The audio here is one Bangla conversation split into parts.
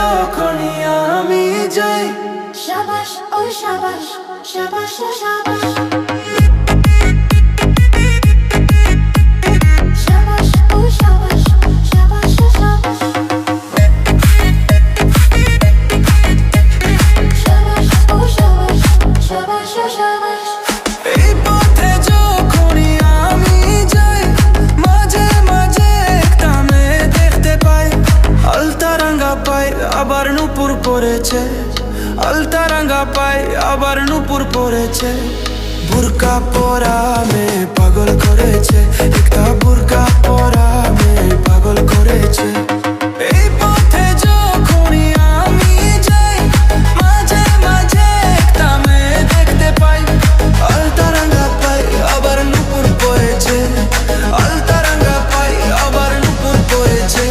যখনই আমি যাই। শাবাশ ও শাবাশ, শাবাশ ও শাবাশ, শাবাশ ও শাবাশ, শাবাশ ও শাবাশ, শাবাশ ও শাবাশ, শাবাশ ও শাবাশ। এই পথে যখনই আমি যাই, মাঝে মাঝে একটা মেয়ে দেখতে পাই। আলতা রাঙা পাই আবার নুপুর পড়েছে, আলতা রাঙা পাই আবার নুপুর পড়েছে। বুরকা পরা মেয়ে পাগল করেছে, একটা বুরকা পরা মেয়ে পাগল করেছে। এই পথে যখনই আমি যাই, মাঝে মাঝে একটা মেয়ে দেখতে পাই। আলতা রাঙা পাই আবার নুপুর পড়েছে, আলতা রাঙা পাই আবার নুপুর পড়েছে।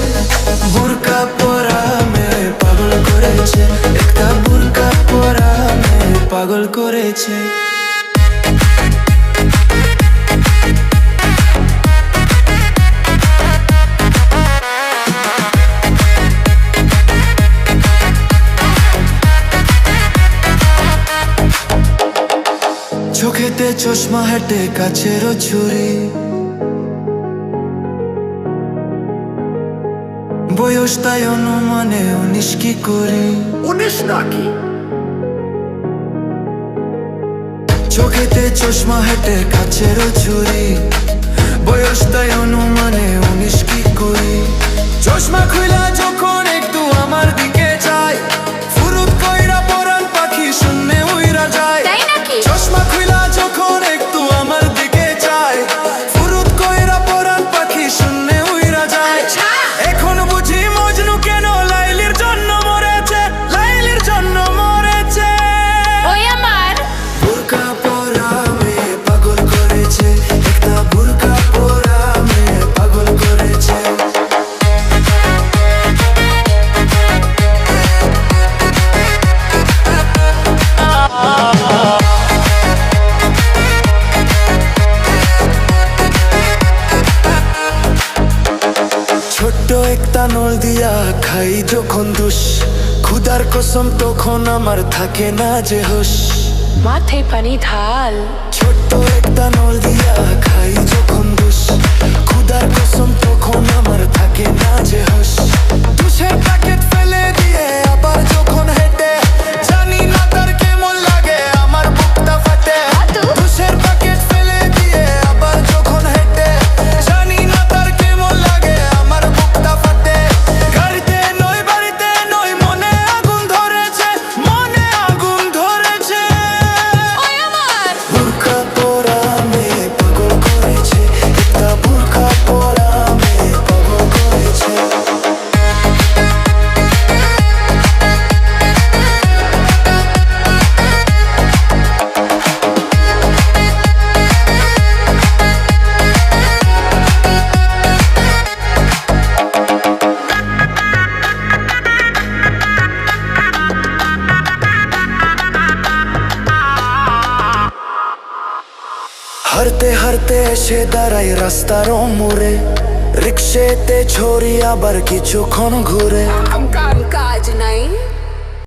বুরকা পরা মেয়ে পাগল করেছে, একটা বুরকা পরা মেয়ে পাগল করেছে। চোখেতে চশমা হেঁটে কাছেরও ছুরি, বয়স তাই অনুমানে 19 কি করি। 19 নাকি? চোখেতে চশমা হেঁটে কাছেরও ছুরি, বয়স তাই অনুমানে 19 কি করি। চশমা খুইলা যখন একটু আমার দিকে চাই, ফুরুত কইরা পরান পাখি শূন্যে উইরা যায়। তাই নাকি? চশমা খুইলা যখন একটু আমার দিকে চাই, ফুরুত কইরা পরান পাখি শূন্যে উইরা যায়। এখন বুঝি মজনু কেন লাইলির জন্য মরেছে, লাইলির জন্য মরেছে। ওই আমার বুরকা পরা মেয়ে পাগল করেছে, একটা বুরকা পরা মেয়ে পাগল করেছে। ছোট্ট একটা নল দিয়া খাই যখন দুষ, ক্ষুধার কসম তখন আমার থাকে না যে হুশ। মাথায় পানি ঢাল, ছোট্ট একটা নল দিয়া খাই যখন দুষ, ক্ষুধার কসম তখন আমার থাকে না যে হুশ। দুষের প্যাকেট ফেলে দিয়ে আবার যখন হেঁটে, জানি না তার কেমন লাগে আমার বুকটা ফাটে। দুষের প্যাকেট ফেলে দিয়ে আবার যখন হেঁটে, জানি না তার কেমন লাগে আমার বুকটা ফাটে। গাড়িতে নয় বাড়িতে নয় মনে আগুন ধরেছে, মনে আগুন ধরেছে। ওই আমার বুরকা পরা মেয়ে পাগল করেছে, একটা বুরকা পরা মেয়ে পাগল করেছে। হারতে হারতে এসে দাঁড়াই রাস্তার মোড়ে, রিক্সেতে ছড়ি আবার কিছুক্ষণ ঘুরে। কাম কাজ নাই।